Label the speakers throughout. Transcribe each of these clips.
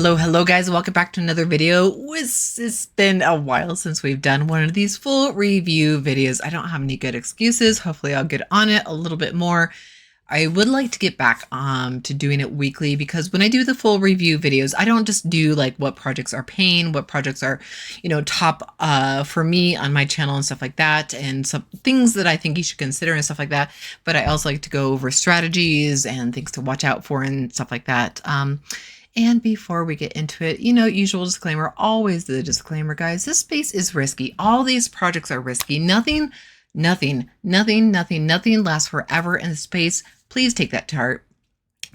Speaker 1: Hello guys, welcome back to another video. It's been a while since we've done one of these full review videos. I don't have any good excuses. Hopefully I'll get on it a little bit more. I would like to get back to doing it weekly, because when I do the full review videos, I don't just do like what projects are paying, what projects are, top for me on my channel and stuff like that, and some things that I think you should consider and stuff like that. But I also like to go over strategies and things to watch out for and stuff like that. And before we get into it, usual disclaimer, always the disclaimer, guys, this space is risky. All these projects are risky. Nothing lasts forever in the space. Please take that to heart.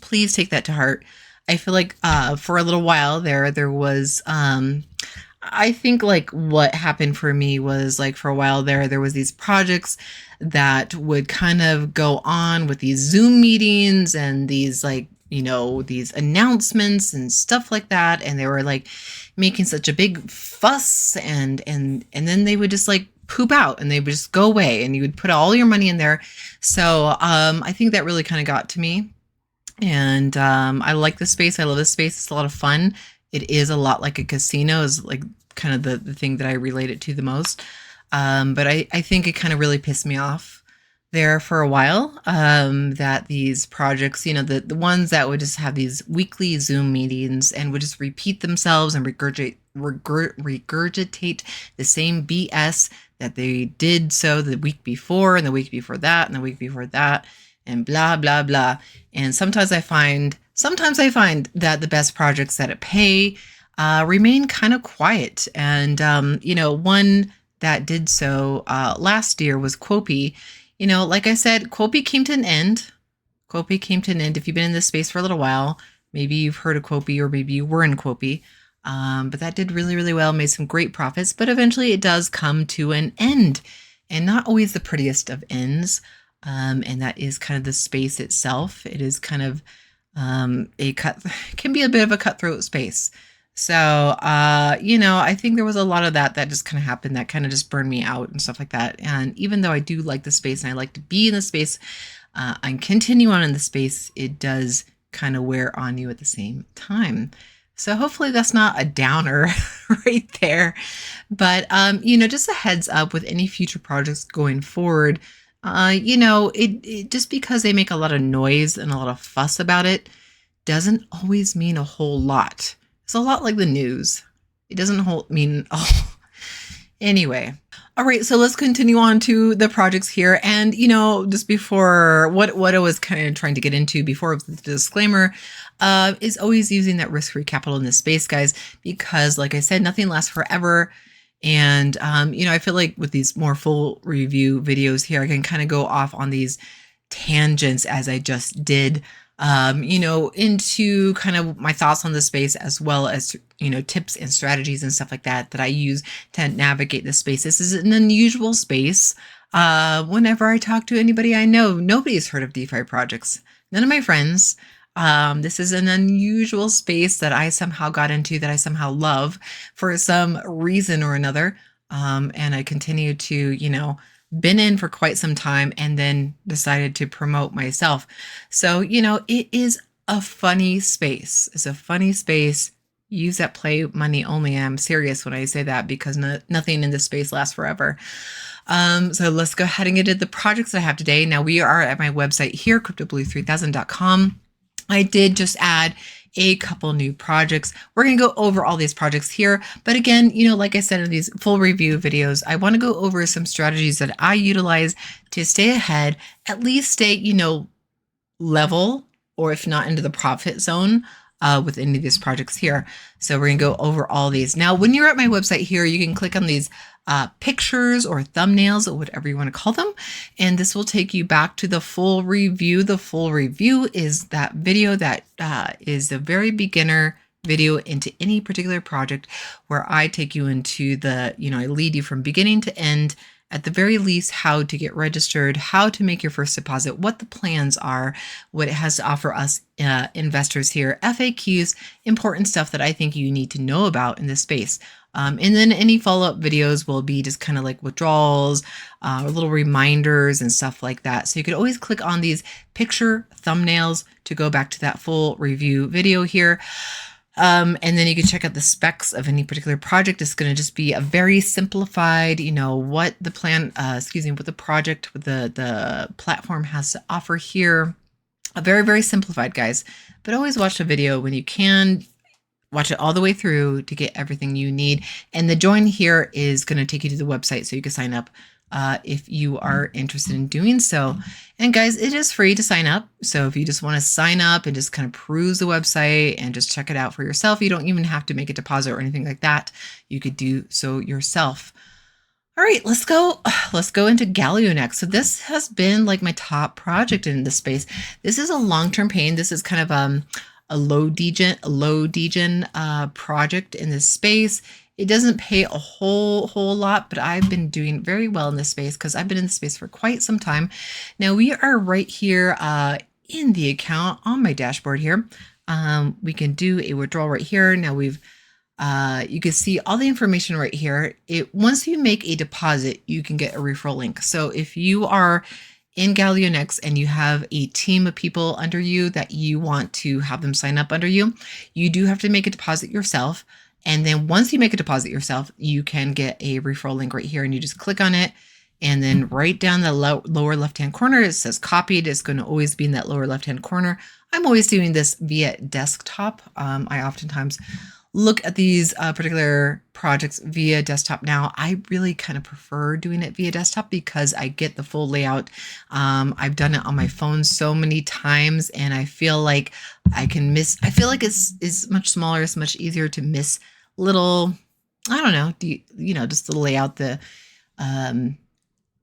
Speaker 1: Please take that to heart. I feel like for a little while there was, I think like what happened for me was like for a while there was these projects that would kind of go on with these Zoom meetings and these like, these announcements and stuff like that. And they were like making such a big fuss and then they would just like poop out and they would just go away and you would put all your money in there. So I think that really kind of got to me. And I like this space. I love this space. It's a lot of fun. It is a lot like a casino, is like kind of the thing that I relate it to the most. But I think it kind of really pissed me off there for a while, that these projects, the ones that would just have these weekly Zoom meetings and would just repeat themselves and regurgitate the same BS that they did so the week before and the week before that and the week before that and blah, blah, blah. And sometimes I find that the best projects that pay remain kind of quiet. And, one that did so last year was Quopi. Like I said, Quopi came to an end. If you've been in this space for a little while, maybe you've heard of Quopi or maybe you were in Quopi. But that did really, really well, made some great profits, but eventually it does come to an end, and not always the prettiest of ends. And that is kind of the space itself. It is kind of can be a bit of a cutthroat space. So, I think there was a lot of that just kind of happened that kind of just burned me out and stuff like that. And even though I do like the space and I like to be in the space and continue on in the space, it does kind of wear on you at the same time. So hopefully that's not a downer right there. But, just a heads up with any future projects going forward, it just because they make a lot of noise and a lot of fuss about it doesn't always mean a whole lot. It's a lot like the news. It doesn't mean, oh, anyway. All right, so let's continue on to the projects here. And, just before what I was kind of trying to get into before the disclaimer, is always using that risk-free capital in this space, guys, because like I said, nothing lasts forever. And, I feel like with these more full review videos here, I can kind of go off on these tangents as I just did, into kind of my thoughts on the space, as well as, tips and strategies and stuff like that I use to navigate the space. This is an unusual space. Whenever I talk to anybody I know, nobody's heard of DeFi projects. None of my friends. This is an unusual space that I somehow got into, that I somehow love for some reason or another. And I continue to, been in for quite some time and then decided to promote myself. So, it is a funny space. It's a funny space. Use that play money only. I'm serious when I say that, because nothing in this space lasts forever. So let's go ahead and get into the projects that I have today. Now we are at my website here, cryptoblue3000.com. I did just add a couple new projects. We're going to go over all these projects here. But again, like I said in these full review videos, I want to go over some strategies that I utilize to stay ahead, at least stay, level, or if not into the profit zone with any of these projects here. So we're going to go over all these. Now, when you're at my website here, you can click on these pictures or thumbnails or whatever you want to call them. And this will take you back to the full review. The full review is that video that is a very beginner video into any particular project, where I take you into the, I lead you from beginning to end, at the very least, how to get registered, how to make your first deposit, what the plans are, what it has to offer us investors here, FAQs, important stuff that I think you need to know about in this space. And then any follow-up videos will be just kind of like withdrawals, little reminders and stuff like that. So you could always click on these picture thumbnails to go back to that full review video here. And then you can check out the specs of any particular project. It's going to just be a very simplified, what the what the project, what the platform has to offer here. A very, very simplified, guys. But always watch the video when you can. Watch it all the way through to get everything you need. And the join here is going to take you to the website so you can sign up if you are interested in doing so. And guys, it is free to sign up. So if you just want to sign up and just kind of peruse the website and just check it out for yourself, you don't even have to make a deposit or anything like that. You could do so yourself. All right, let's go into Galionex. So this has been like my top project in this space. This is a long-term pain. This is kind of a low degen project in this space. It doesn't pay a whole lot, but I've been doing very well in this space because I've been in the space for quite some time. Now we are right here in the account on my dashboard here. We can do a withdrawal right here. Now you can see all the information right here. Once you make a deposit, you can get a referral link. So if you are in Galionex and you have a team of people under you that you want to have them sign up under you, you do have to make a deposit yourself. And then once you make a deposit yourself, you can get a referral link right here, and you just click on it. And then right down the lower left-hand corner, it says copied. It's going to always be in that lower left-hand corner. I'm always doing this via desktop. I oftentimes look at these particular projects via desktop now. I really kind of prefer doing it via desktop because I get the full layout. I've done it on my phone so many times, and I feel like I feel like it's much smaller. It's much easier to miss little, I don't know, just the layout, the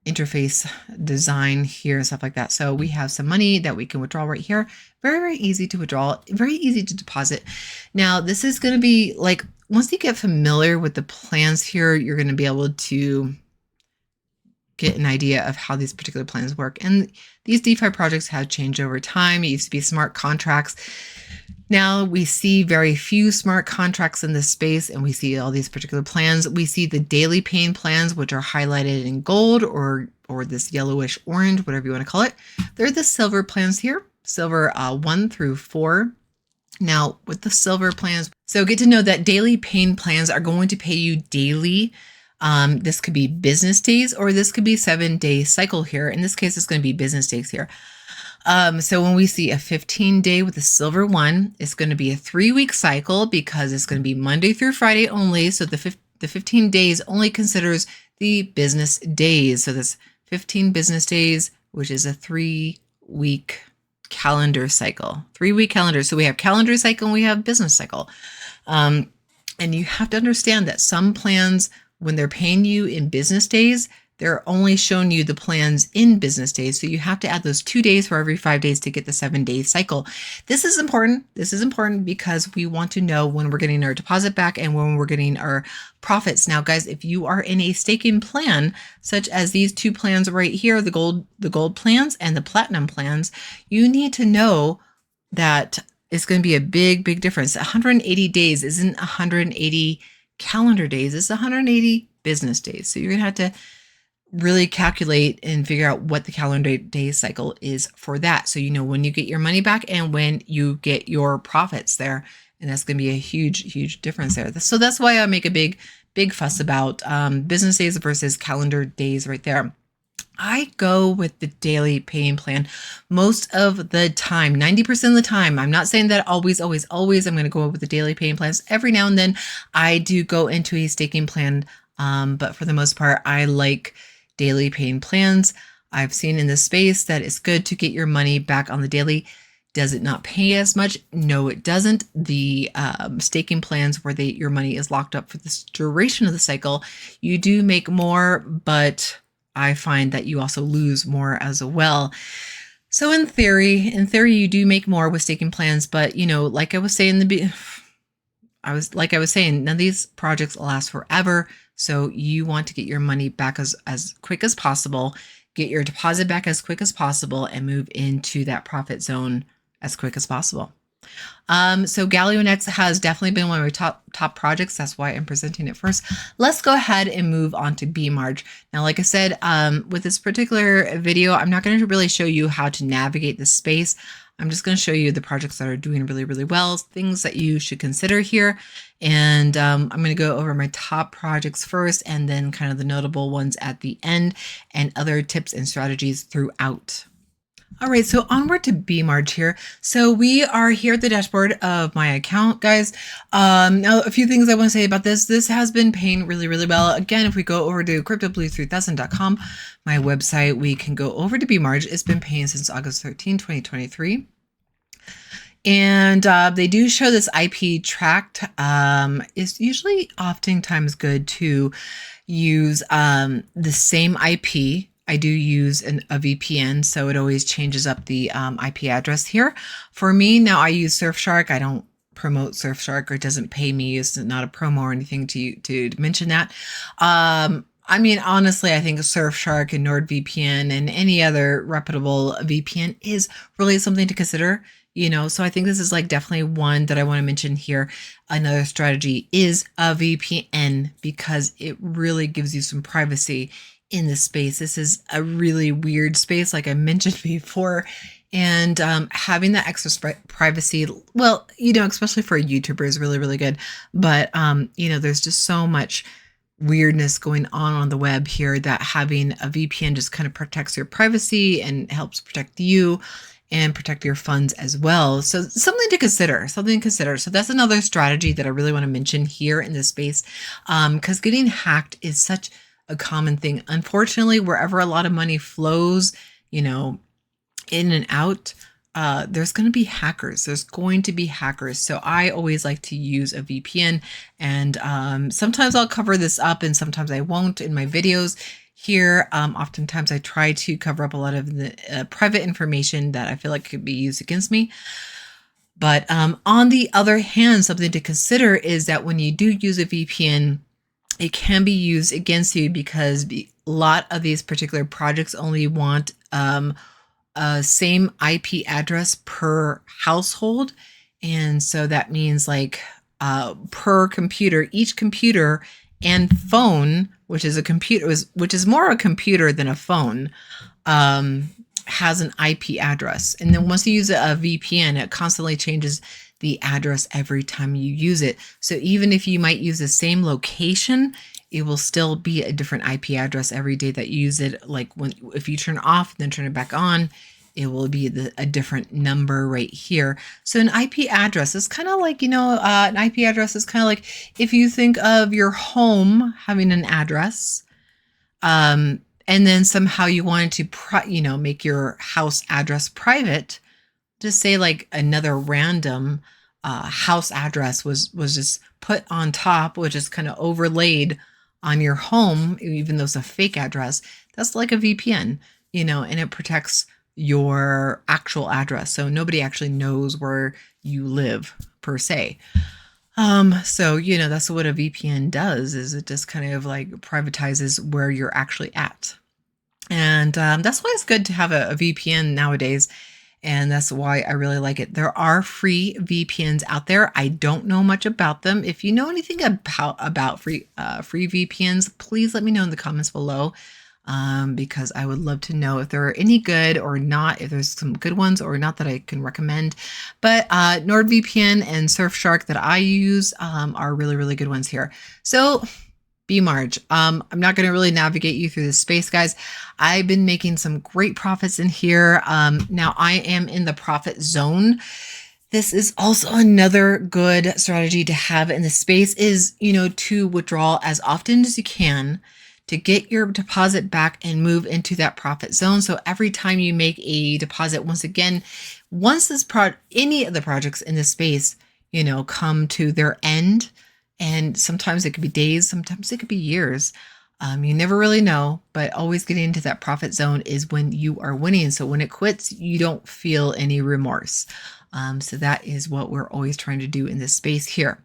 Speaker 1: interface design here and stuff like that. So we have some money that we can withdraw right here. Very, very easy to withdraw, very easy to deposit. Now, this is going to be like, once you get familiar with the plans here, you're going to be able to get an idea of how these particular plans work. And these DeFi projects have changed over time. It used to be smart contracts. Now we see very few smart contracts in this space, and we see all these particular plans. We see the daily pain plans, which are highlighted in gold or this yellowish orange, whatever you want to call it. They're the silver plans here, silver 1 through 4. Now with the silver plans, so get to know that daily pain plans are going to pay you daily. This could be business days, or this could be 7-day cycle here. In this case, it's going to be business days here. So when we see a 15-day with a silver 1, it's going to be a 3-week cycle because it's going to be Monday through Friday only. So the 15 days only considers the business days. So this 15 business days, which is a 3-week calendar cycle, 3-week calendar. So we have calendar cycle and we have business cycle. And you have to understand that some plans, when they're paying you in business days, they're only showing you the plans in business days. So you have to add those 2 days for every 5 days to get the 7-day cycle. This is important. This is important because we want to know when we're getting our deposit back and when we're getting our profits. Now, guys, if you are in a staking plan, such as these 2 plans right here, the gold plans and the platinum plans, you need to know that it's going to be a big, big difference. 180 days isn't 180 calendar days. It's 180 business days. So you're going to have to really calculate and figure out what the calendar day cycle is for that. So you know when you get your money back and when you get your profits there. And that's going to be a huge, huge difference there. So that's why I make a big, big fuss about business days versus calendar days right there. I go with the daily paying plan most of the time, 90% of the time. I'm not saying that always. I'm going to go with the daily paying plans. Every now and then I do go into a staking plan. But for the most part, I like daily paying plans. I've seen in this space that it's good to get your money back on the daily. Does it not pay as much? No, it doesn't. The staking plans where your money is locked up for the duration of the cycle, you do make more, but I find that you also lose more as well. So in theory, you do make more with staking plans, but like I was saying none of these projects last forever. So you want to get your money back as quick as possible, get your deposit back as quick as possible, and move into that profit zone as quick as possible. So Galionex has definitely been one of my top projects. That's why I'm presenting it first. Let's go ahead and move on to Bemarg. Now, like I said, with this particular video, I'm not going to really show you how to navigate the space. I'm just going to show you the projects that are doing really, really well, things that you should consider here. And I'm going to go over my top projects first, and then kind of the notable ones at the end, and other tips and strategies throughout. All right, so onward to Bemarg here. So we are here at the dashboard of my account, guys. Now, a few things I want to say about this. This has been paying really, really well. Again, if we go over to cryptoblue3000.com, my website, we can go over to Bemarg. It's been paying since August 13, 2023. And they do show this IP tracked. It's usually oftentimes good to use the same IP. I do use a VPN, so it always changes up the IP address here. For me, now I use Surfshark. I don't promote Surfshark, or it doesn't pay me. It's not a promo or anything to mention that. I mean, honestly, I think Surfshark and NordVPN and any other reputable VPN is really something to consider. You know, so I think this is like definitely one that I want to mention here. Another strategy is a VPN, because it really gives you some privacy in this space. This is a really weird space, like I mentioned before, and having that extra privacy, well, you know, especially for a YouTuber, is really, really good. But you know, there's just so much weirdness going on the web here that having a VPN just kind of protects your privacy and helps protect you and protect your funds as well. So something to consider, So that's another strategy that I really want to mention here in this space, because getting hacked is such a common thing. Unfortunately, wherever a lot of money flows, you know, in and out, there's going to be hackers. So I always like to use a VPN, and sometimes I'll cover this up and sometimes I won't in my videos here. Oftentimes I try to cover up a lot of the private information that I feel like could be used against me. But on the other hand, something to consider is that when you do use a VPN, it can be used against you, because a lot of these particular projects only want a same IP address per household. And so that means like per computer, each computer and phone, which is a computer, which is more a computer than a phone, has an IP address. And then once you use a VPN, it constantly changes the address every time you use it. So even if you might use the same location, it will still be a different IP address every day that you use it. Like if you turn it off, then turn it back on, it will be a different number right here. So an IP address is kind of like, you know, an IP address is kind of like if you think of your home having an address, and then somehow you wanted to, make your house address private. Just say like another random house address was just put on top, which is kind of overlaid on your home, even though it's a fake address. That's like a VPN, and it protects your actual address. So nobody actually knows where you live per se. So, that's what a VPN does, is it just kind of like privatizes where you're actually at. And that's why it's good to have a VPN nowadays. And that's why I really like it. There are free VPNs out there. I don't know much about them. If you know anything about free VPNs, please let me know in the comments below, because I would love to know if there are any good or not, if there's some good ones or not that I can recommend. But NordVPN and Surfshark that I use are really, really good ones here. So Bemarg. I'm not going to really navigate you through this space, guys. I've been making some great profits in here. Now I am in the profit zone. This is also another good strategy to have in the space is, to withdraw as often as you can to get your deposit back and move into that profit zone. So every time you make a deposit, once any of the projects in this space, come to their end, and sometimes it could be days, sometimes it could be years. You never really know, but always getting into that profit zone is when you are winning. So when it quits, you don't feel any remorse. So that is what we're always trying to do in this space here.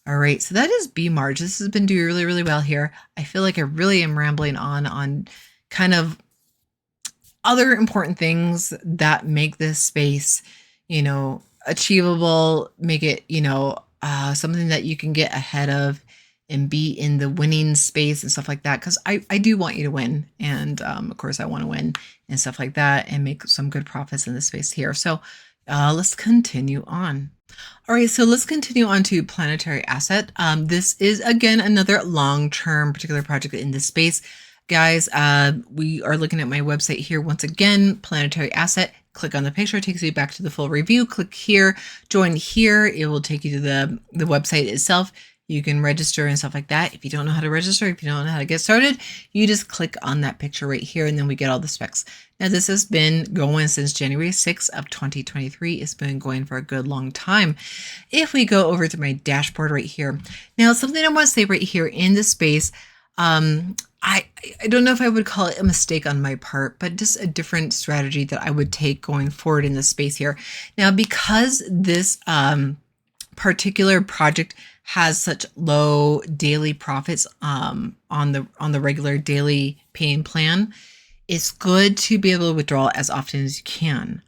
Speaker 1: All right, so that is Bemarg. This has been doing really, really well here. I feel like I really am rambling on kind of other important things that make this space, achievable, make it, something that you can get ahead of and be in the winning space and stuff like that. Cause I do want you to win. And of course I want to win and stuff like that and make some good profits in this space here. So let's continue on. All right, so let's continue on to Planetary Asset. This is, again, another long-term particular project in this space. Guys, we are looking at my website here once again, Planetary Asset. Click on the picture, it takes you back to the full review. Click here, join here. It will take you to the website itself. You can register and stuff like that. If you don't know how to register, if you don't know how to get started, you just click on that picture right here and then we get all the specs. Now this has been going since January 6th of 2023. It's been going for a good long time. If we go over to my dashboard right here. Now something I want to say right here in this space, I don't know if I would call it a mistake on my part, but just a different strategy that I would take going forward in this space here. Now, because this particular project has such low daily profits on the regular daily paying plan, it's good to be able to withdraw as often as you can.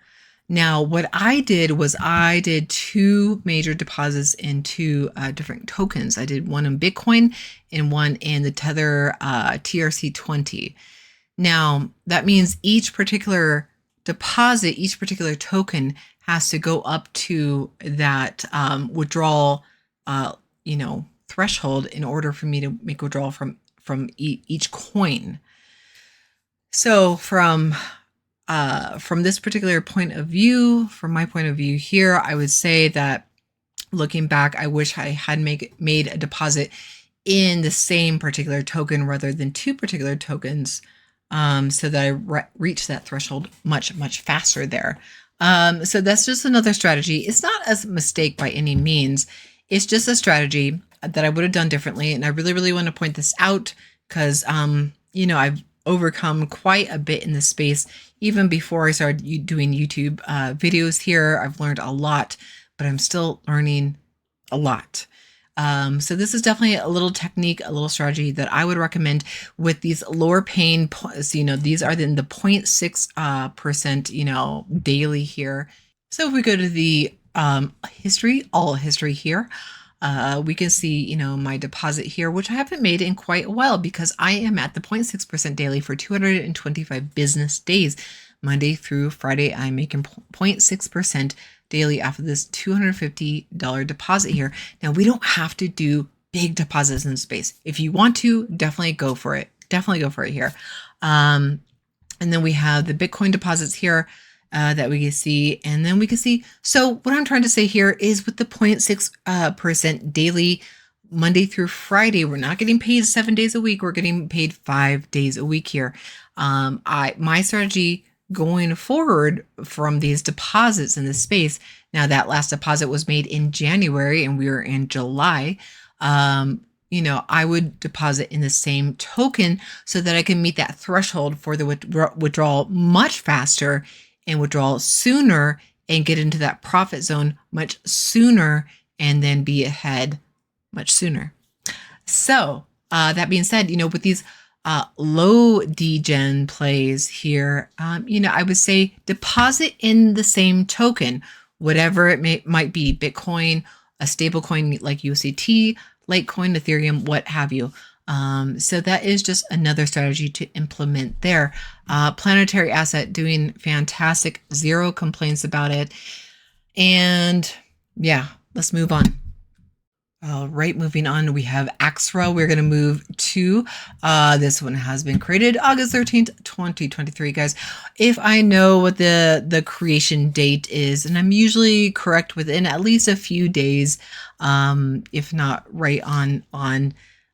Speaker 1: Now, what I did was I did two major deposits in two different tokens. I did one in Bitcoin and one in the Tether TRC20. Now, that means each particular deposit, each particular token has to go up to that withdrawal threshold in order for me to make withdrawal from each coin. So from this particular point of view, from my point of view here, I would say that looking back, I wish I had made a deposit in the same particular token rather than two particular tokens, so that I reach that threshold much faster there. So that's just another strategy. It's not a mistake by any means. It's just a strategy that I would have done differently. And I really want to point this out because, I've overcome quite a bit in this space. Even before I started doing YouTube videos here, I've learned a lot, but I'm still learning a lot. So this is definitely a little technique, a little strategy that I would recommend with these lower paying, these are in the 0.6%, daily here. So if we go to the all history here, we can see, my deposit here, which I haven't made in quite a while because I am at the 0.6% daily for 225 business days. Monday through Friday, I'm making 0.6% daily off of this $250 deposit here. Now, we don't have to do big deposits in space. If you want to, definitely go for it. Definitely go for it here. And then we have the Bitcoin deposits here that we can see. And then we can see, so what I'm trying to say here is with the 0.6% daily Monday through Friday, we're not getting paid 7 days a week. We're getting paid 5 days a week here. My strategy going forward from these deposits in this space. Now that last deposit was made in January and we were in July. I would deposit in the same token so that I can meet that threshold for the withdrawal much faster and withdraw sooner and get into that profit zone much sooner and then be ahead much sooner. So that being said, with these low degen plays here, I would say deposit in the same token, whatever it might be, Bitcoin, a stable coin like USDT, Litecoin, Ethereum, what have you. So that is just another strategy to implement there. Planetary Asset doing fantastic, zero complaints about it. And yeah, let's move on. All right, moving on, we have Axera. We're going to move to, this one has been created August 13th, 2023, guys. If I know what the creation date is, and I'm usually correct within at least a few days, if not right on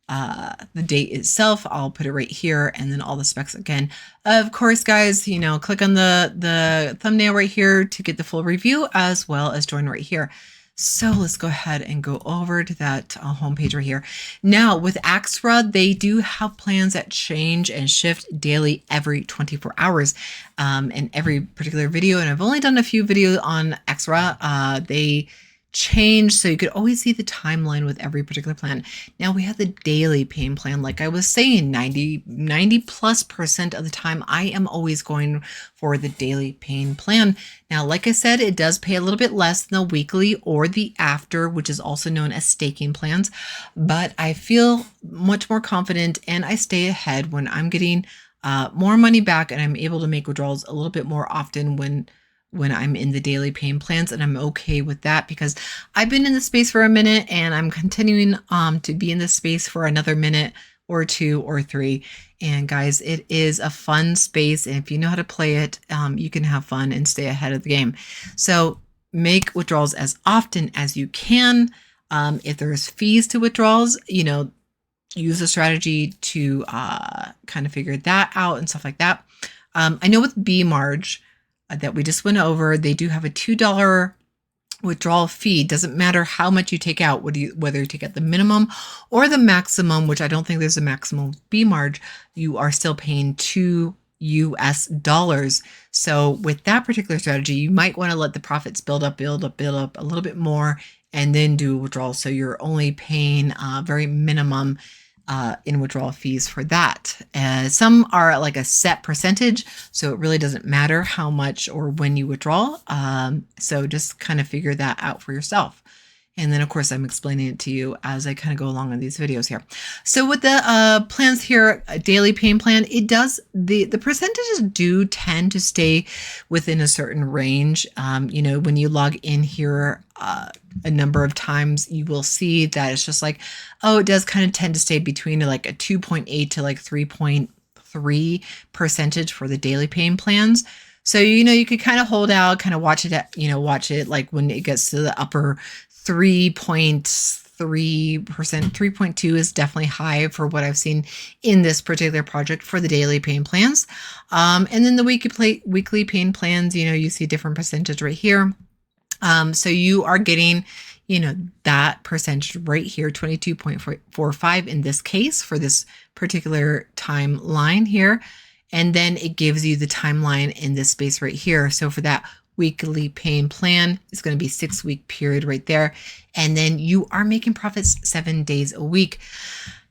Speaker 1: the date itself, I'll put it right here and then all the specs again. Of course, guys, click on the thumbnail right here to get the full review as well as join right here. So let's go ahead and go over to that homepage right here. Now with Axera, they do have plans that change and shift daily every 24 hours in every particular video. And I've only done a few videos on Axera. They changed, so you could always see the timeline with every particular plan. Now we have the daily paying plan. Like I was saying, 90+% of the time, I am always going for the daily paying plan. Now, like I said, it does pay a little bit less than the weekly or the after, which is also known as staking plans, but I feel much more confident and I stay ahead when I'm getting more money back, and I'm able to make withdrawals a little bit more often when I'm in the daily paying plans, and I'm okay with that because I've been in the space for a minute and I'm continuing to be in this space for another minute or 2 or 3. And guys, it is a fun space, and if you know how to play it, you can have fun and stay ahead of the game. So make withdrawals as often as you can. If there's fees to withdrawals, use a strategy to kind of figure that out and stuff like that. I know with Bemarg that we just went over, they do have a $2 withdrawal fee. Doesn't matter how much you take out, whether you take out the minimum or the maximum, which I don't think there's a maximum Bemarg, you are still paying $2 US. So with that particular strategy, you might want to let the profits build up a little bit more and then do a withdrawal. So you're only paying very minimum in withdrawal fees for that. Some are like a set percentage, so it really doesn't matter how much or when you withdraw. So just kind of figure that out for yourself. And then, of course, I'm explaining it to you as I kind of go along in these videos here. So with the plans here, a daily paying plan, it does, the percentages do tend to stay within a certain range. When you log in here a number of times, you will see that it's just like, oh, it does kind of tend to stay between like a 2.8 to like 3.3% for the daily paying plans. So, you could kind of hold out, kind of watch it like when it gets to the upper 3.3%, 3.2 is definitely high for what I've seen in this particular project for the daily paying plans. And then the weekly paying plans, you see a different percentage right here. So you are getting, that percentage right here, 22.45 in this case for this particular timeline here. And then it gives you the timeline in this space right here. So for that weekly paying plan, it's going to be 6-week period right there. And then you are making profits 7 days a week.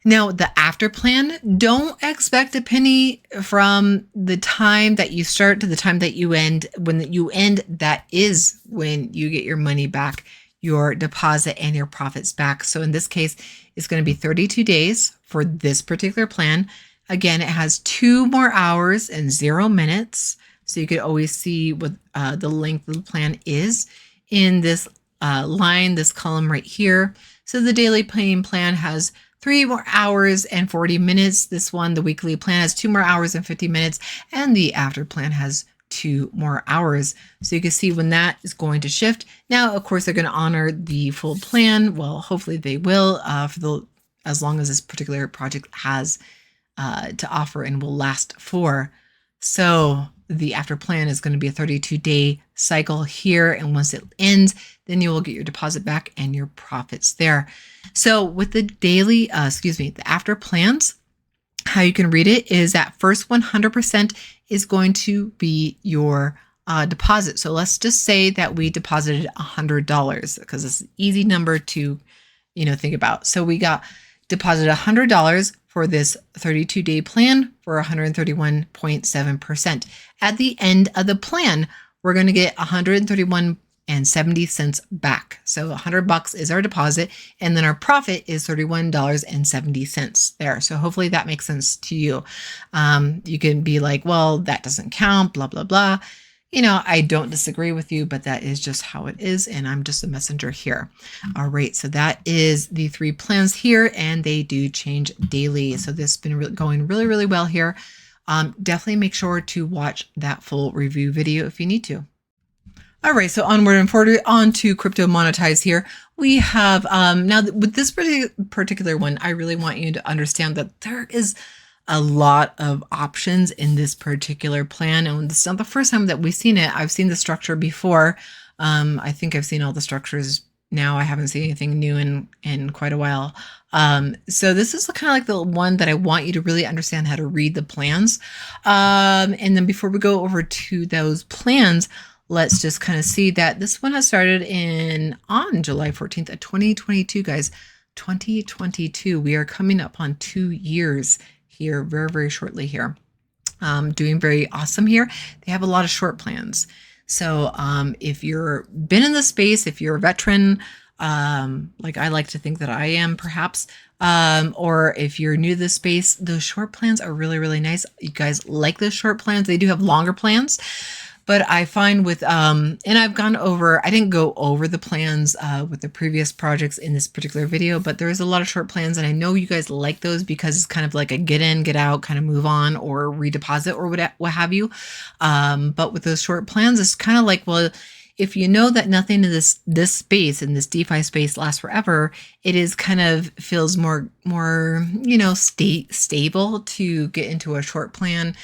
Speaker 1: Now, the after plan, don't expect a penny from the time that you start to the time that you end. When you end, that is when you get your money back, your deposit and your profits back. So in this case, it's going to be 32 days for this particular plan. Again, it has 2 more hours and 0 minutes. So you could always see what the length of the plan is in this line, this column right here. So the daily paying plan has 3 more hours and 40 minutes. This one, the weekly plan, has 2 more hours and 50 minutes. And the after plan has 2 more hours. So you can see when that is going to shift. Now, of course, they're going to honor the full plan. Well, hopefully they will as long as this particular project has to offer and will last for. So the after plan is going to be a 32-day cycle here. And once it ends, then you will get your deposit back and your profits there. So with the daily, the after plans, how you can read it is that first 100% is going to be your deposit. So let's just say that we deposited $100 because it's an easy number to, think about. So we got deposited $100 for this 32-day plan for 131.7%. At the end of the plan, we're going to get 131.70 cents back. So $100 is our deposit, and then our profit is $31.70 there. So hopefully that makes sense to you. You can be like, well, that doesn't count, blah, blah, blah. I don't disagree with you, but that is just how it is, and I'm just a messenger here. All right, so that is the 3 plans here, and they do change daily. So this has been going really, really well here. Definitely make sure to watch that full review video if you need to. All right, so onward and forward on to Cryptomonetize here. We have, now with this particular one, I really want you to understand that there is a lot of options in this particular plan. And this is not the first time that we've seen it. I've seen the structure before. I think I've seen all the structures now. I haven't seen anything new in quite a while. So this is kind of like the one that I want you to really understand how to read the plans. And then before we go over to those plans, let's just kind of see that this one has started on July 14th of 2022, guys. 2022. We are coming up on 2 years here very, very shortly here. Doing very awesome here. They have a lot of short plans. So if you're been in the space, if you're a veteran, like I like to think that I am perhaps, or if you're new to the space, those short plans are really, really nice. You guys like those short plans. They do have longer plans. But I find with, and I've gone over, I didn't go over the plans with the previous projects in this particular video, but there's a lot of short plans. And I know you guys like those because it's kind of like a get in, get out, kind of move on or redeposit or what have you. But with those short plans, it's kind of like, well, if you know that nothing in this space, in this DeFi space lasts forever, it is kind of feels more, stable to get into a short plan.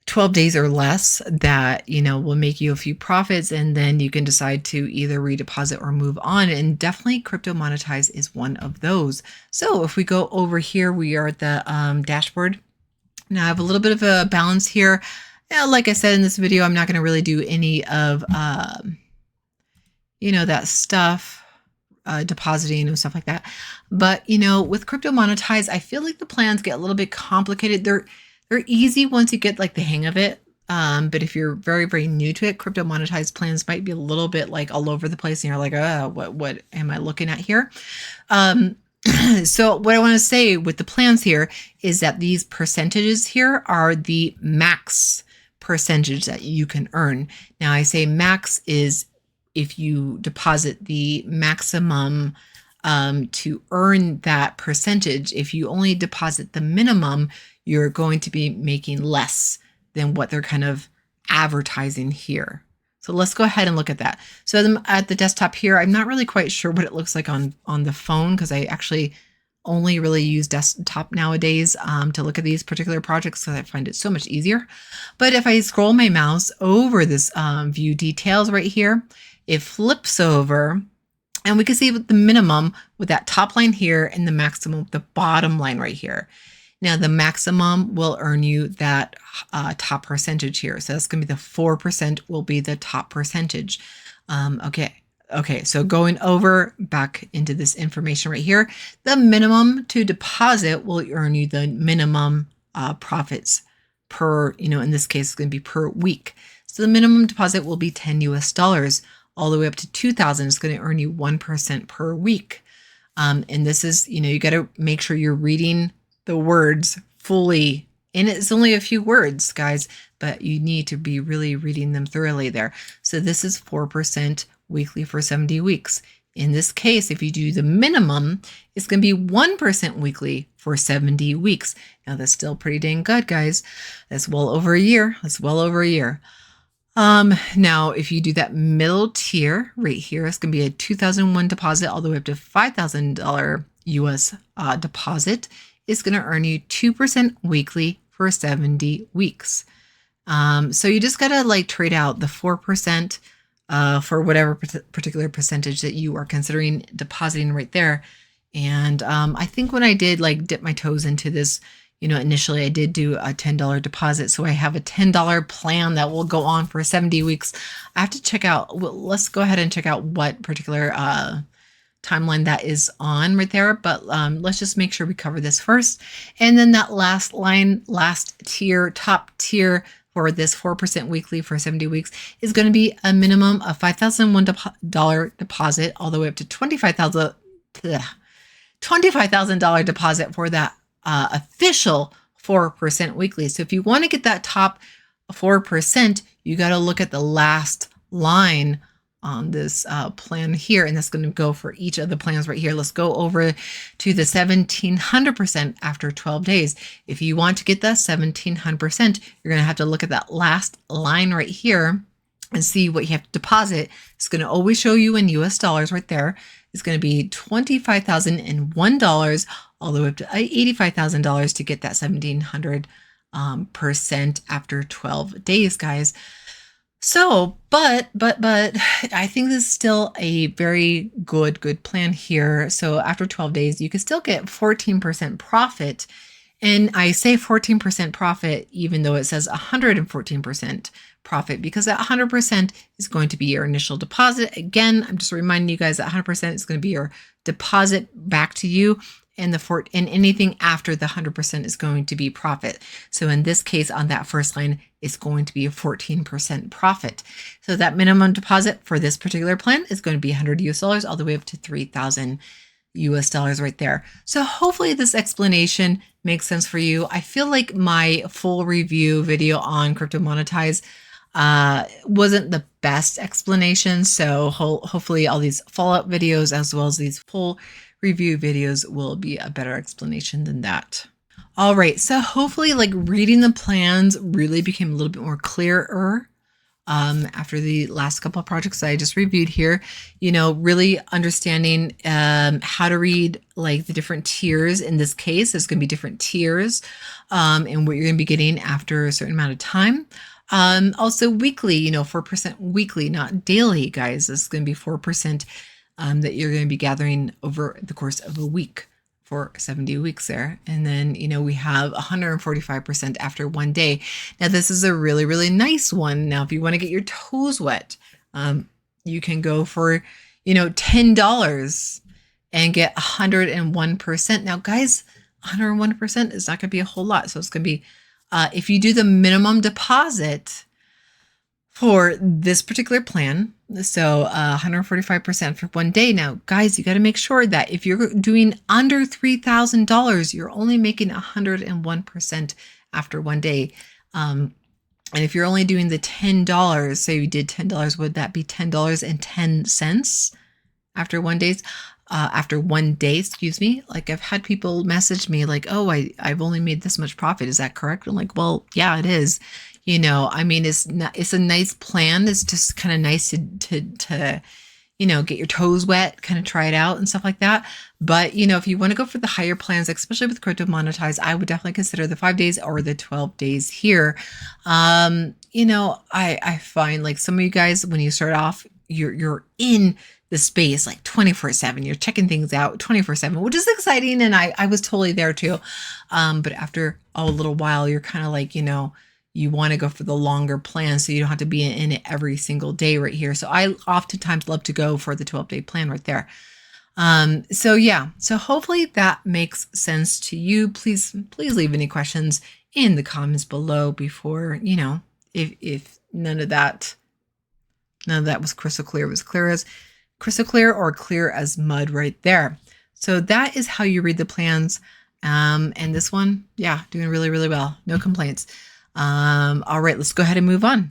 Speaker 1: 12 days or less that, will make you a few profits, and then you can decide to either redeposit or move on. And definitely Cryptomonetize is one of those. So if we go over here, we are at the dashboard. Now I have a little bit of a balance here. Yeah, like I said in this video, I'm not going to really do any of, that stuff, depositing and stuff like that. But, with Cryptomonetize, I feel like the plans get a little bit complicated. They're easy once you get like the hang of it. But if you're very, very new to it, Cryptomonetize plans might be a little bit like all over the place and you're like, what am I looking at here? So what I want to say with the plans here is that these percentages here are the max percentage that you can earn. Now I say max is if you deposit the maximum to earn that percentage. If you only deposit the minimum, you're going to be making less than what they're kind of advertising here. So let's go ahead and look at that. So at the desktop here, I'm not really quite sure what it looks like on the phone because I actually only really use desktop nowadays to look at these particular projects because I find it so much easier. But if I scroll my mouse over this view details right here, it flips over and we can see the minimum with that top line here and the maximum with the bottom line right here. Now the maximum will earn you that top percentage here. So that's going to be the 4% will be the top percentage. Okay, so going over back into this information right here, the minimum to deposit will earn you the minimum profits per, in this case, it's going to be per week. So the minimum deposit will be $10 all the way up to 2,000. It's going to earn you 1% per week. And this is, you got to make sure you're reading the words fully, and it's only a few words, guys, but you need to be really reading them thoroughly there. So this is 4% weekly for 70 weeks. In this case, if you do the minimum, it's going to be 1% weekly for 70 weeks. Now that's still pretty dang good, guys. That's well over a year. That's well over a year. Now, if you do that middle tier right here, it's going to be a 2001 deposit all the way up to $5,000 US deposit. It's going to earn you 2% weekly for 70 weeks. So you just got to like trade out the 4% for whatever particular percentage that you are considering depositing right there. And I think when I did like dip my toes into this, initially I did do a $10 deposit. So I have a $10 plan that will go on for 70 weeks. I have to check out, well, let's go ahead and check out what particular timeline that is on right there. But let's just make sure we cover this first. And then that last line, last tier, top tier for this 4% weekly for 70 weeks is going to be a minimum of $5,001 deposit all the way up to $25,000 deposit for that official 4% weekly. So if you want to get that top 4%, you got to look at the last line on this plan here, and that's going to go for each of the plans right here. Let's go over to the 1,700% after 12 days. If you want to get that 1,700%, you're going to have to look at that last line right here and see what you have to deposit. It's going to always show you in US dollars right there. It's going to be $25,001 all the way up to $85,000 to get that 1,700% after 12 days, guys. So, but I think this is still a very good plan here. So after 12 days, you can still get 14% profit. And I say 14% profit, even though it says 114% profit, because that 100% is going to be your initial deposit. Again, I'm just reminding you guys that 100% is going to be your deposit back to you, and anything after the 100% is going to be profit. So in this case, on that first line, it's going to be a 14% profit. So that minimum deposit for this particular plan is going to be $100 all the way up to $3,000 right there. So hopefully this explanation makes sense for you. I feel like my full review video on Cryptomonetize wasn't the best explanation. So hopefully all these follow-up videos as well as these full review videos will be a better explanation than that. All right, so hopefully like reading the plans really became a little bit more clearer after the last couple of projects that I just reviewed here, really understanding how to read like the different tiers. In this case, there's going to be different tiers and what you're going to be getting after a certain amount of time. Also weekly, 4% weekly, not daily, guys. This is going to be 4% that you're going to be gathering over the course of a week for 70 weeks there. And then, we have 145% after 1 day. Now, this is a really, really nice one. Now, if you want to get your toes wet, you can go for, $10 and get 101%. Now, guys, 101% is not going to be a whole lot. So it's going to be, if you do the minimum deposit for this particular plan, so 145% for 1 day. Now, guys, you got to make sure that if you're doing under $3,000, you're only making 101% after 1 day. And if you're only doing the $10, say you did $10, would that be $10.10 after 1 day? After 1 day, excuse me. Like I've had people message me like, oh, I've only made this much profit. Is that correct? I'm like, well, yeah, it is. It's a nice plan. It's just kind of nice to get your toes wet, kind of try it out and stuff like that. But, if you want to go for the higher plans, especially with Cryptomonetize, I would definitely consider the 5 days or the 12 days here. I find like some of you guys, when you start off, you're in the space like 24/7. You're checking things out 24/7, which is exciting. And I was totally there too. But after a little while, you're kind of like, you want to go for the longer plan so you don't have to be in it every single day right here. So I oftentimes love to go for the 12-day plan right there. So hopefully that makes sense to you. Please leave any questions in the comments below before, if none of that was crystal clear. It was crystal clear or clear as mud right there. So that is how you read the plans. And this one, yeah, doing really, really well. No complaints. All right, let's go ahead and move on.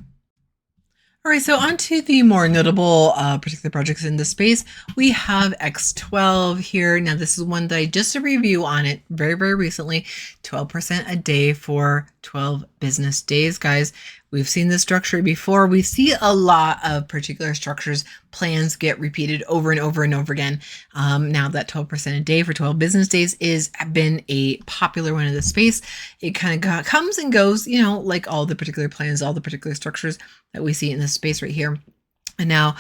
Speaker 1: All right, so on to the more notable particular projects in this space. We have Xtwelve here. Now, this is one that I just did a review on it very, very recently. 12% a day for 12 business days, guys. We've seen this structure before. We see a lot of particular structures, plans get repeated over and over and over again. Now that 12% a day for 12 business days is been a popular one in the space. It kind of comes and goes, like all the particular plans, all the particular structures that we see in this space right here. And now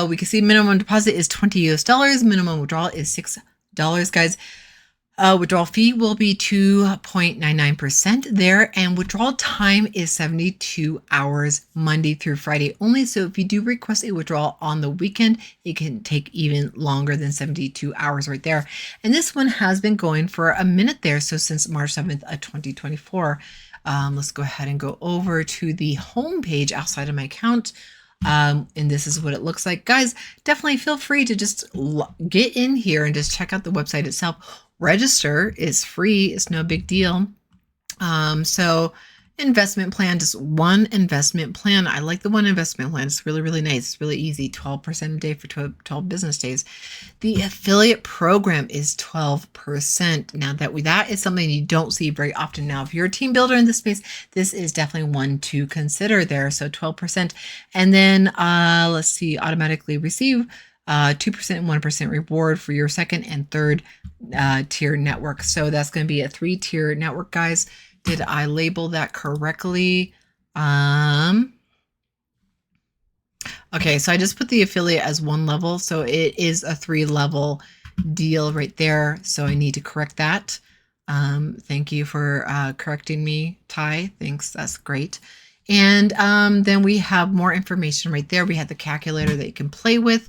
Speaker 1: we can see minimum deposit is $20. Minimum withdrawal is $6, guys. Withdrawal fee will be 2.99% there, and withdrawal time is 72 hours Monday through Friday only. So if you do request a withdrawal on the weekend, it can take even longer than 72 hours right there. And this one has been going for a minute there. So since March 7th of 2024, let's go ahead and go over to the home page outside of my account. And this is what it looks like. Guys, definitely feel free to just get in here and just check out the website itself. Register is free. It's no big deal. So investment plan, just one investment plan. I like the one investment plan. It's really, really nice. It's really easy. 12% a day for 12 business days. The affiliate program is 12%. Now that is something you don't see very often. Now, if you're a team builder in this space, this is definitely one to consider there. So 12%. And then let's see, automatically receive 2% and 1% reward for your second and third tier network. So that's going to be a 3-tier network, guys. Did I label that correctly? Okay, so I just put the affiliate as 1 level. So it is a 3-level deal right there. So I need to correct that. Thank you for correcting me, Ty. Thanks. That's great. And then we have more information right there. We have the calculator that you can play with.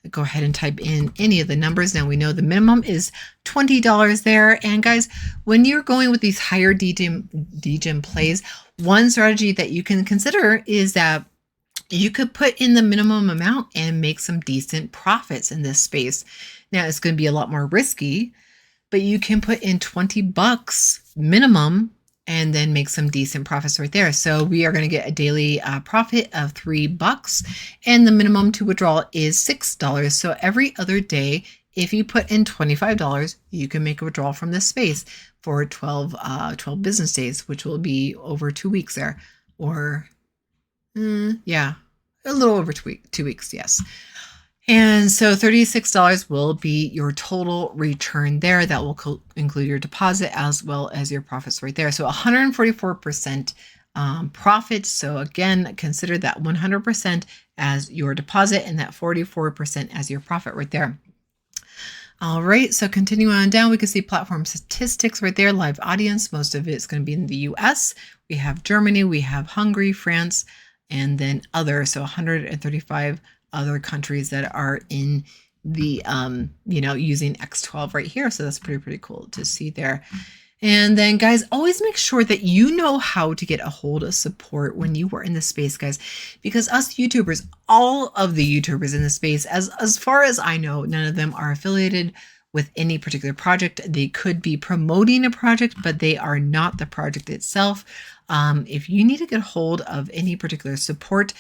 Speaker 1: Go ahead and type in any of the numbers. Now we know the minimum is $20 there. And guys, when you're going with these higher DGEM plays, one strategy that you can consider is that you could put in the minimum amount and make some decent profits in this space. Now it's going to be a lot more risky, but you can put in 20 bucks minimum and then make some decent profits right there. So we are going to get a daily profit of $3, and the minimum to withdraw is $6. So every other day, if you put in $25, you can make a withdrawal from this space for 12 business days, which will be over 2 weeks there, or yeah, a little over 2 weeks, yes. And so $36 will be your total return there. That will include your deposit as well as your profits right there. So 144% profit. So again, consider that 100% as your deposit and that 44% as your profit right there. All right, so continuing on down, we can see platform statistics right there, live audience. Most of it's going to be in the US. We have Germany, we have Hungary, France, and then other. So 135 other countries that are in the, using Xtwelve right here. So that's pretty cool to see there. And then guys, always make sure that you know how to get a hold of support when you are in the space, guys, because us YouTubers, all of the YouTubers in the space, as far as I know, none of them are affiliated with any particular project. They could be promoting a project, but they are not the project itself. If you need to get a hold of any particular support,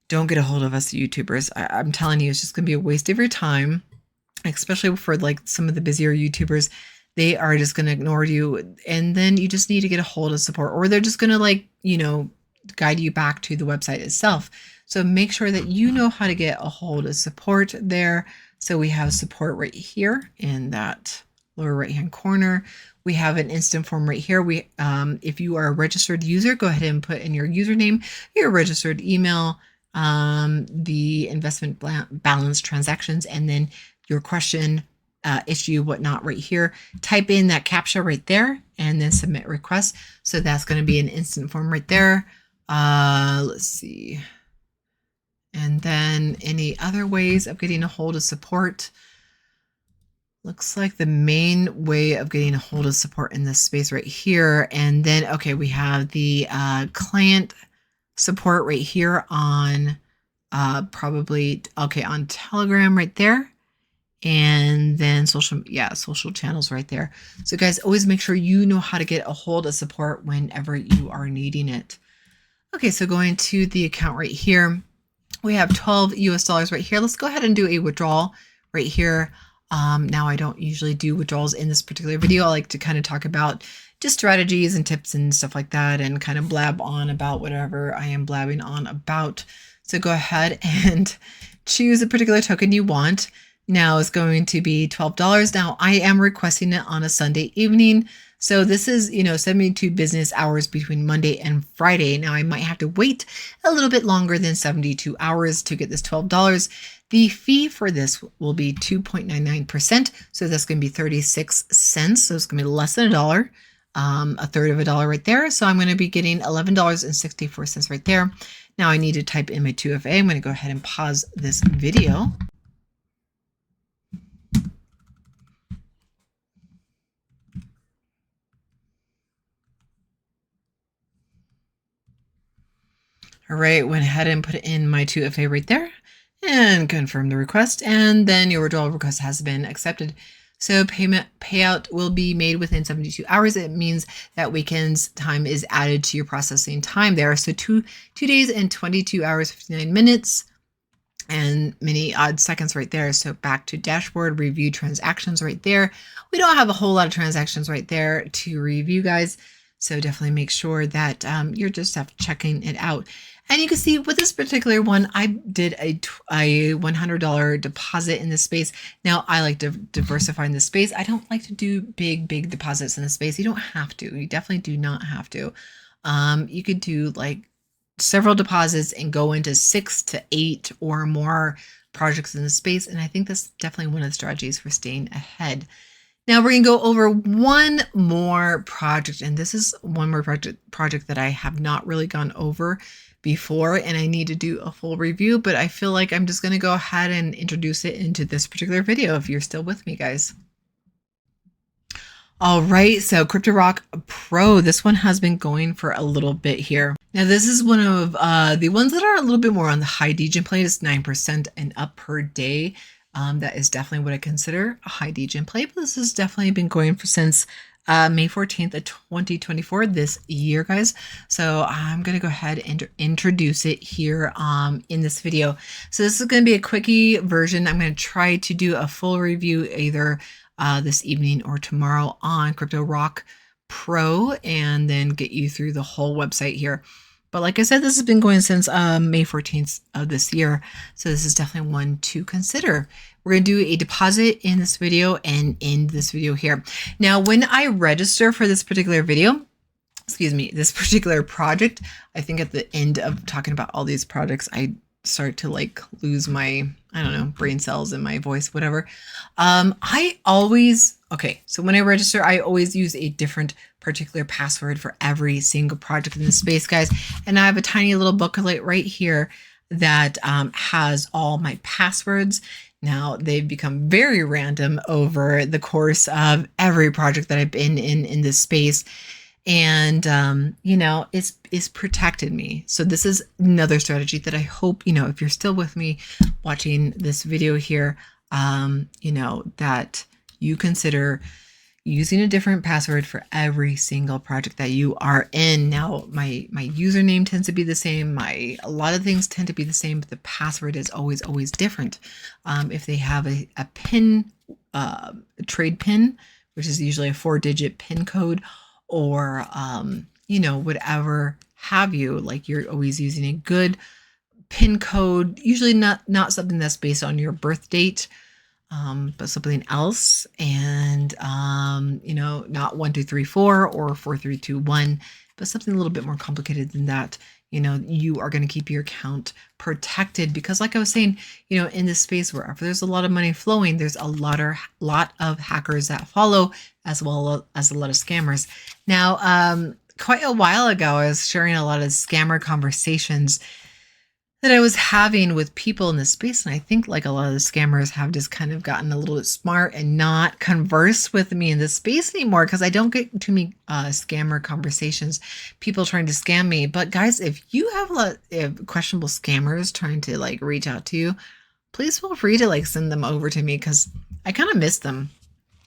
Speaker 1: don't get a hold of us YouTubers. I'm telling you, it's just going to be a waste of your time, especially for like some of the busier YouTubers. They are just going to ignore you, and then you just need to get a hold of support, or they're just going to guide you back to the website itself. So make sure that you know how to get a hold of support there. So we have support right here in that lower right-hand corner. We have an instant form right here. If you are a registered user, go ahead and put in your username, your registered email, the investment balance transactions, and then your question, issue, whatnot right here. Type in that CAPTCHA right there and then submit request. So that's going to be an instant form right there. Let's see. And then any other ways of getting a hold of support. Looks like the main way of getting a hold of support in this space right here. And then, okay, we have the client support right here on on Telegram right there. And then social channels right there. So guys, always make sure you know how to get a hold of support whenever you are needing it. Okay, so going to the account right here, we have 12 US dollars right here. Let's go ahead and do a withdrawal right here. Now I don't usually do withdrawals in this particular video. I like to kind of talk about just strategies and tips and stuff like that, and kind of blab on about whatever I am blabbing on about. So go ahead and choose a particular token you want. Now it's going to be $12. Now I am requesting it on a Sunday evening. So this is, 72 business hours between Monday and Friday. Now I might have to wait a little bit longer than 72 hours to get this $12. The fee for this will be 2.99%. So that's going to be 36 cents. So it's going to be less than $1, a third of $1 right there. So I'm going to be getting $11.64 right there. Now I need to type in my 2FA. I'm going to go ahead and pause this video. All right, went ahead and put in my 2FA right there and confirm the request, and then your withdrawal request has been accepted. So payout will be made within 72 hours. It means that weekend's time is added to your processing time there. So 2 days and 22 hours, 59 minutes, and many odd seconds right there. So back to dashboard, review transactions right there. We don't have a whole lot of transactions right there to review, guys. So definitely make sure that you're just checking it out. And you can see with this particular one, I did a $100 deposit in this space. Now I like to diversify in this space. I don't like to do big deposits in this space. You don't have to. You definitely do not have to. You could do like several deposits and go into 6 to 8 or more projects in the space. And I think that's definitely one of the strategies for staying ahead. Now we're going to go over one more project, and this is one more project that I have not really gone over before, and I need to do a full review, but I feel like I'm just going to go ahead and introduce it into this particular video if you're still with me, guys. All right, so Cryptorockpro, this one has been going for a little bit here. Now, this is one of the ones that are a little bit more on the high degen play. It's 9% and up per day. That is definitely what I consider a high degen play, but this has definitely been going for since May 14th of 2024 this year, guys. So I'm going to go ahead and introduce it here in this video. So this is going to be a quickie version. I'm going to try to do a full review either this evening or tomorrow on Cryptorockpro and then get you through the whole website here. But like I said, this has been going since May 14th of this year. So this is definitely one to consider. We're going to do a deposit in this video and end this video here. Now, when I register for this particular video, this particular project, I think at the end of talking about all these projects, I start to like lose my, I don't know, brain cells in my voice, whatever. So when I register, I always use a different particular password for every single project in the space, guys. And I have a tiny little booklet right here that has all my passwords. Now, they've become very random over the course of every project that I've been in this space. And, it's protected me. So this is another strategy that I hope, if you're still with me watching this video here, that you consider using a different password for every single project that you are in. Now, my username tends to be the same. A lot of things tend to be the same, but the password is always different. If they have a PIN, a trade PIN, which is usually a 4-digit PIN code, or, whatever have you, like you're always using a good PIN code, usually not something that's based on your birth date, but something else. And, not 1234 or 4321, but something a little bit more complicated than that. You are going to keep your account protected because like I was saying, in this space, wherever there's a lot of money flowing, there's a lot of hackers that follow, as well as a lot of scammers. Now, quite a while ago, I was sharing a lot of scammer conversations that I was having with people in this space. And I think like a lot of the scammers have just kind of gotten a little bit smart and not converse with me in this space anymore, because I don't get too many scammer conversations, people trying to scam me. But guys, if you have a lot of questionable scammers trying to like reach out to you, please feel free to like send them over to me, because I kind of miss them,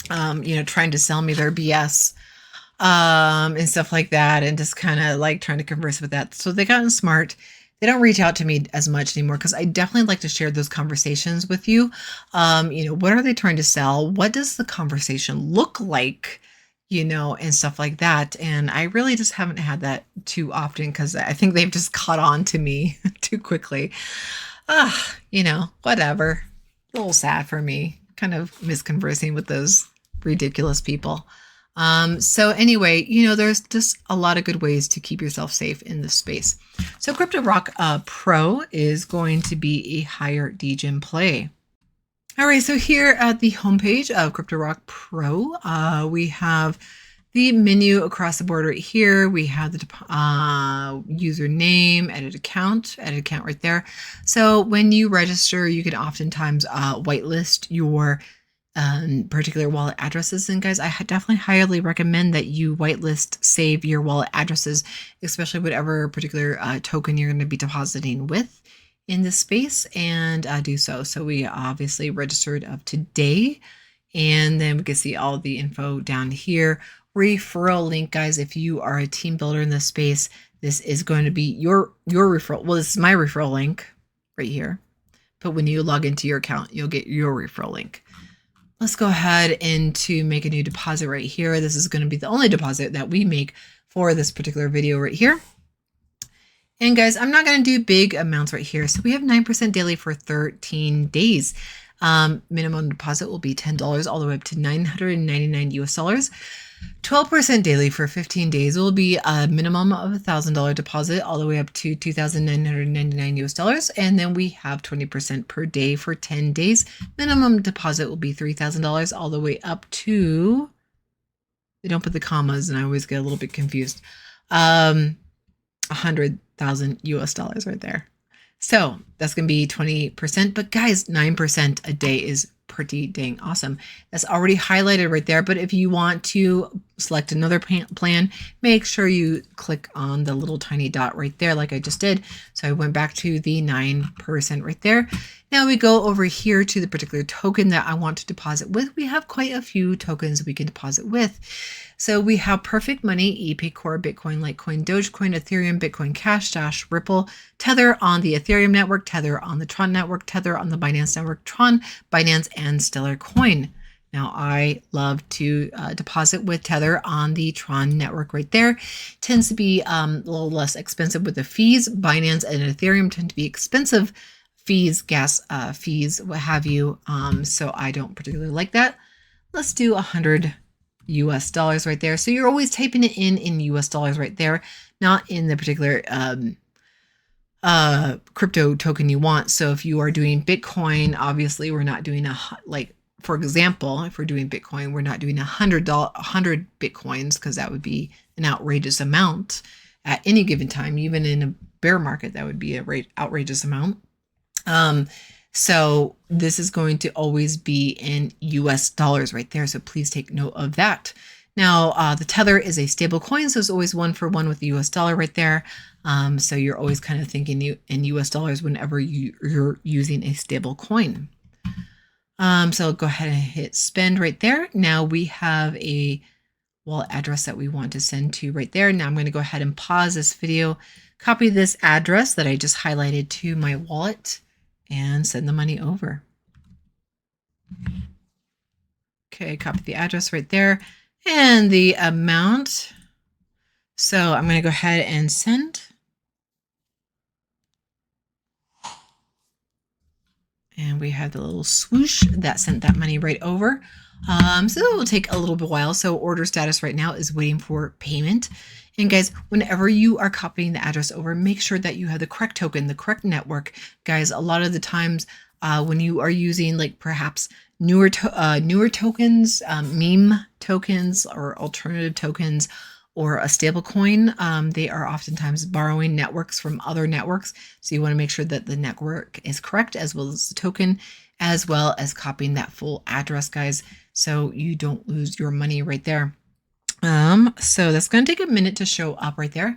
Speaker 1: trying to sell me their BS and stuff like that, and just kind of like trying to converse with that. So they gotten smart. They don't reach out to me as much anymore, because I definitely like to share those conversations with you. What are they trying to sell? What does the conversation look like? And stuff like that. And I really just haven't had that too often, because I think they've just caught on to me too quickly. Whatever. A little sad for me. Kind of misconversing with those ridiculous people. So anyway, there's just a lot of good ways to keep yourself safe in this space. So Cryptorockpro is going to be a higher degen play. All right, so here at the homepage of Cryptorockpro, we have the menu across the board right here. We have the username, edit account right there. So when you register, you can oftentimes whitelist your particular wallet addresses. And guys, I definitely highly recommend that you whitelist, save your wallet addresses, especially whatever particular token you're going to be depositing with in this space, and do so. So we obviously registered up today, and then we can see all the info down here. Referral link, guys, if you are a team builder in this space, this is going to be your referral. Well, this is my referral link right here, but when you log into your account, you'll get your referral link. Let's go ahead and to make a new deposit right here. This is going to be the only deposit that we make for this particular video right here. And guys, I'm not going to do big amounts right here. So we have 9% daily for 13 days. Minimum deposit will be $10 all the way up to $999 US. 12% daily for 15 days will be a minimum of $1,000 deposit all the way up to $2,999 US. And then we have 20% per day for 10 days. Minimum deposit will be $3,000 all the way up to, they don't put the commas and I always get a little bit confused. 100,000 US right there. So that's going to be 20%, but guys, 9% a day is pretty dang awesome. That's already highlighted right there. But if you want to select another plan, make sure you click on the little tiny dot right there, like I just did. So I went back to the 9% right there. Now we go over here to the particular token that I want to deposit with. We have quite a few tokens we can deposit with. So we have Perfect Money, EP Core, Bitcoin, Litecoin, Dogecoin, Ethereum, Bitcoin Cash, Dash, Ripple, Tether on the Ethereum network, Tether on the Tron network, Tether on the Binance network, Tron, Binance, and Stellar Coin. Now I love to deposit with Tether on the Tron network right there. Tends to be a little less expensive with the fees. Binance and Ethereum tend to be expensive fees, gas fees, what have you. So I don't particularly like that. Let's do 100 US dollars right there. So you're always typing it in US dollars right there, not in the particular crypto token you want. So if you are doing Bitcoin, obviously we're not doing for example, if we're doing Bitcoin, we're not doing 100 Bitcoins because that would be an outrageous amount at any given time. Even in a bear market, that would be an outrageous amount. So this is going to always be in US dollars right there. So please take note of that. Now, the Tether is a stable coin, so it's always 1 for 1 with the US dollar right there. So you're always kind of thinking in US dollars whenever you're using a stable coin. So I'll go ahead and hit spend right there. Now we have a wallet address that we want to send to right there. Now I'm going to go ahead and pause this video, copy this address that I just highlighted to my wallet, and send the money over. Okay, copy the address right there and the amount. So I'm going to go ahead and send. And we have the little swoosh that sent that money right over. So it will take a little bit while. So order status right now is waiting for payment. And guys, whenever you are copying the address over, make sure that you have the correct token, the correct network. Guys, a lot of the times when you are using perhaps newer tokens, meme tokens or alternative tokens, or a stable coin, they are oftentimes borrowing networks from other networks. So you want to make sure that the network is correct as well as the token, as well as copying that full address, guys, so you don't lose your money right there. So that's going to take a minute to show up right there.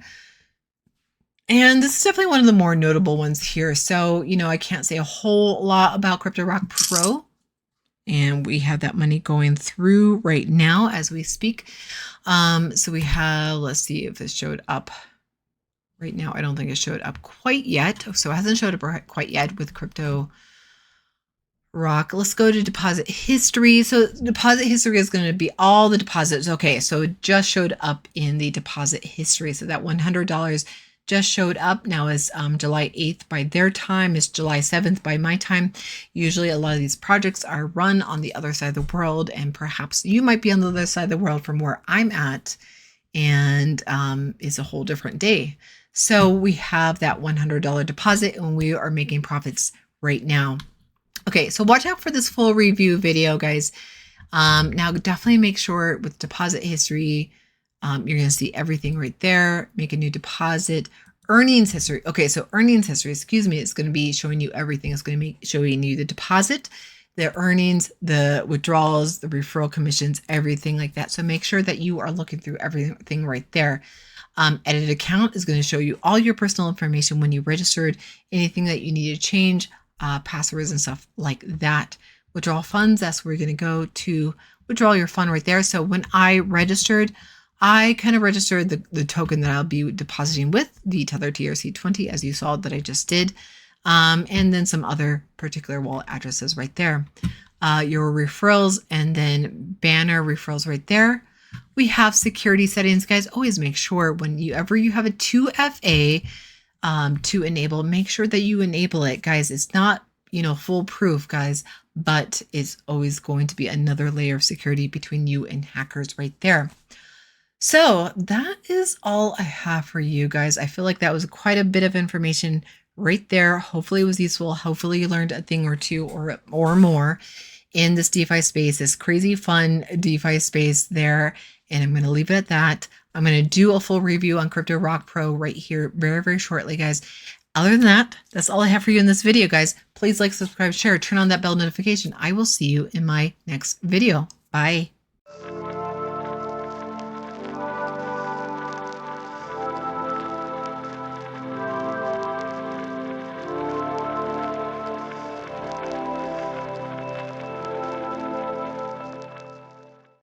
Speaker 1: And this is definitely one of the more notable ones here. So, I can't say a whole lot about Cryptorockpro. And we have that money going through right now as we speak. So we have, let's see if it showed up right now. I don't think it showed up quite yet. So it hasn't showed up quite yet with Cryptorock. Let's go to deposit history. So deposit history is going to be all the deposits. Okay, so it just showed up in the deposit history. So that $100 just showed up. Now is July 8th by their time. It's July 7th by my time. Usually a lot of these projects are run on the other side of the world, and perhaps you might be on the other side of the world from where I'm at, and it's a whole different day. So we have that $100 deposit and we are making profits right now. Okay, so watch out for this full review video, guys. Now definitely make sure with deposit history, you're going to see everything right there. Make a new deposit. Earnings history. Okay, so earnings history, excuse me, it's going to be showing you everything. It's going to be showing you the deposit, the earnings, the withdrawals, the referral commissions, everything like that. So make sure that you are looking through everything right there. Edit account is going to show you all your personal information when you registered, anything that you need to change, passwords and stuff like that. Withdrawal funds, that's where you're going to go to withdraw your fund right there. So when I registered, I kind of registered the token that I'll be depositing with, the Tether TRC20, as you saw that I just did, and then some other particular wallet addresses right there. Your referrals and then banner referrals right there. We have security settings, guys. Always make sure whenever you have a 2FA to enable, make sure that you enable it, guys. It's not foolproof, guys, but it's always going to be another layer of security between you and hackers right there. So that is all I have for you guys. I feel like that was quite a bit of information right there. Hopefully it was useful. Hopefully you learned a thing or two or more in this DeFi space, this crazy fun DeFi space there. And I'm going to leave it at that. I'm going to do a full review on Cryptorockpro right here very, very shortly, guys. Other than that, that's all I have for you in this video, guys. Please like, subscribe, share, turn on that bell notification. I will see you in my next video. Bye.